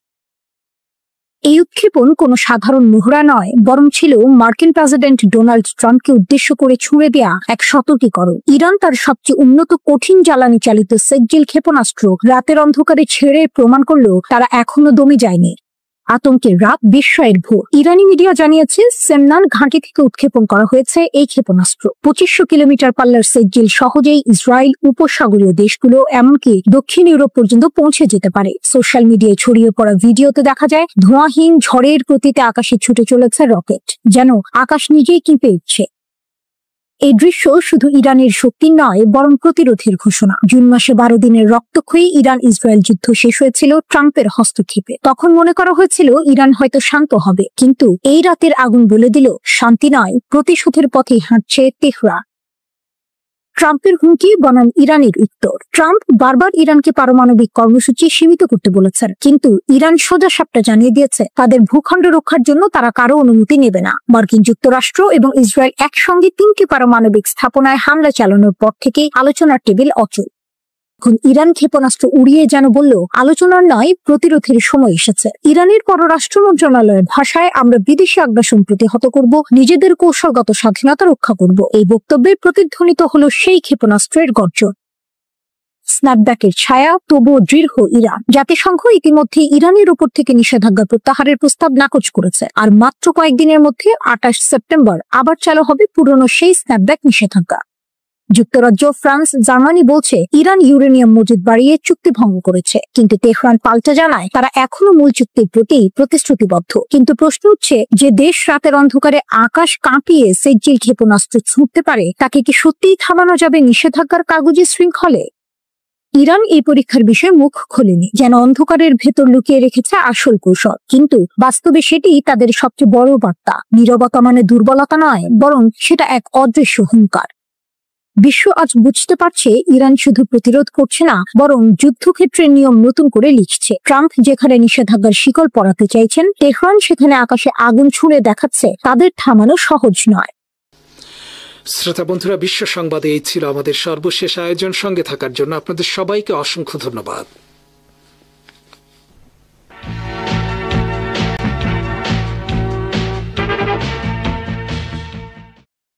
এই উৎক্ষেপণ কোনো সাধারণ মহড়া নয়, বরং ছিল মার্কিন প্রেসিডেন্ট ডোনাল্ড ট্রাম্পকে উদ্দেশ্য করে ছুঁড়ে দেয়া এক সতর্কীকরণ। ইরান তার সবচেয়ে উন্নত কঠিন জ্বালানি চালিত সেকজিল ক্ষেপণাস্ত্র রাতের অন্ধকারে ছেড়ে প্রমাণ করল তারা এখনো দমে যায়নি। আতঙ্কের রাত, বিস্ময়ের ভোর। ইরানি মিডিয়া জানিয়েছে সেমনান ঘাঁটি থেকে উৎক্ষেপণ করা হয়েছে এই ক্ষেপণাস্ত্র। 2500 কিলোমিটার পাল্লার সেকজিল সহজেই ইসরায়েল, উপসাগরীয় দেশগুলো, এমনকি দক্ষিণ ইউরোপ পর্যন্ত পৌঁছে যেতে পারে। সোশ্যাল মিডিয়ায় ছড়িয়ে পড়া ভিডিওতে দেখা যায় ধোঁয়াহীন ঝড়ের গতিতে আকাশে ছুটে চলেছে রকেট, যেন আকাশ নিজেই কেঁপে উঠছে। এই দৃশ্য শুধু ইরানের শক্তি নয়, বরং প্রতিরোধের ঘোষণা। জুন মাসে 12 দিনের রক্তক্ষয়ী ইরান ইসরায়েল যুদ্ধ শেষ হয়েছিল ট্রাম্পের হস্তক্ষেপে। তখন মনে করা হয়েছিল ইরান হয়তো শান্ত হবে, কিন্তু এই রাতের আগুন বলে দিল শান্তি নয়, প্রতিশোধের পথেই হাঁটছে তেহরান। ট্রাম্পের হুমকি বনাম ইরানের উত্তর। ট্রাম্প বারবার ইরানকে পারমাণবিক কর্মসূচি সীমিত করতে বলেছেন, কিন্তু ইরান সোজা সাপটা জানিয়ে দিয়েছে তাদের ভূখণ্ড রক্ষার জন্য তারা কারো অনুমতি নেবে না। মার্কিন যুক্তরাষ্ট্র এবং ইসরায়েল একসঙ্গে 3টি পারমাণবিক স্থাপনায় হামলা চালানোর পর থেকেই আলোচনার টেবিল অচল। এখন ইরান ক্ষেপণাস্ত্র উড়িয়ে যেন বলল আলোচনার নয়, প্রতিরোধের সময় এসেছে। ইরানের পররাষ্ট্র মন্ত্রণালয়ের ভাষায়, আমরা বিদেশি আগ্রাসন প্রতিহত করব, নিজেদের কৌশলগত স্বাধীনতা রক্ষা করব। এই বক্তব্যে প্রতিধ্বনিত হলো সেই ক্ষেপণাস্ত্রের গর্জন। স্ন্যাপব্যাকের ছায়া, তবুও দৃঢ় ইরান। জাতিসংঘ ইতিমধ্যে ইরানের উপর থেকে নিষেধাজ্ঞা প্রত্যাহারের প্রস্তাব নাকচ করেছে, আর মাত্র কয়েকদিনের মধ্যে 28 সেপ্টেম্বর আবার চালু হবে পুরনো সেই স্ন্যাপব্যাক নিষেধাজ্ঞা। যুক্তরাজ্য, ফ্রান্স, জার্মানি বলছে ইরান ইউরেনিয়াম মজুদ বাড়িয়ে চুক্তি ভঙ্গ করেছে, কিন্তু তেহরান পাল্টা জানায় তারা এখনো মূল চুক্তির প্রতি প্রতিশ্রুতিবদ্ধ। কিন্তু প্রশ্ন উঠছে, যে দেশ রাতের অন্ধকারে আকাশ কাঁপিয়ে সেকজিল ক্ষেপণাস্ত্র ছুঁড়তে পারে, তাকে কি সত্যিই থামানো যাবে নিষেধাজ্ঞার কাগজে শৃঙ্খলে? ইরান এই পরীক্ষার বিষয়ে মুখ খোলেনি, যেন অন্ধকারের ভেতর লুকিয়ে রেখেছে আসল কৌশল। কিন্তু বাস্তবে সেটি তাদের সবচেয়ে বড় বার্তা। নীরবতা মানে দুর্বলতা নয়, বরং সেটা এক অদৃশ্য হুঙ্কার। বিশ্ব আজ বুঝতে পারছে ইরান শুধু প্রতিরোধ করছে না, বরং যুদ্ধক্ষেত্রের নিয়ম নতুন করে লিখছে। ট্রাম্প যেখানে নিষেধাজ্ঞার শিকল পরাতে চাইছেন, তেহরান সেখানে আকাশে আগুন ছুঁড়ে দেখাচ্ছে তাদের থামানো সহজ নয়। শ্রোতা বন্ধুরা, বিশ্ব সংবাদে এই ছিল আমাদের সর্বশেষ আয়োজন। সঙ্গে থাকার জন্য আপনাদের সবাইকে অসংখ্য ধন্যবাদ।